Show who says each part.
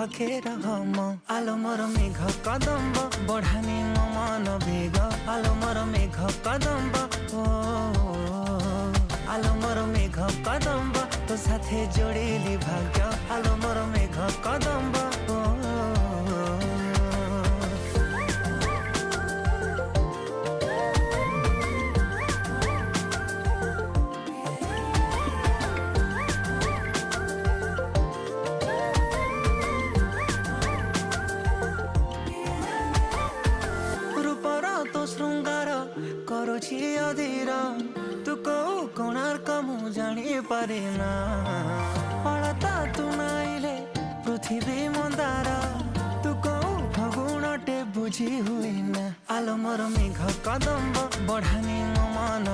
Speaker 1: पाखे रहम आलो मोर मेघ कदम्ब बढ़ानी मो मन बेग आलो मोर मेघ कदम्ब ओ आलो मोर मेघ कदम्ब तो साथे जोड़िली भाग्य आलो मोर मेघ कदम्ब ओ तो श्रृंगार करुछि अधीर तू को कोणार्क मु जानी पारे ना अलता तू नाइले पृथ्वी मंदार तू को फगुणटे बुझी हुई ना आलो मोर मेघ कदम्ब बढ़ानी मो मन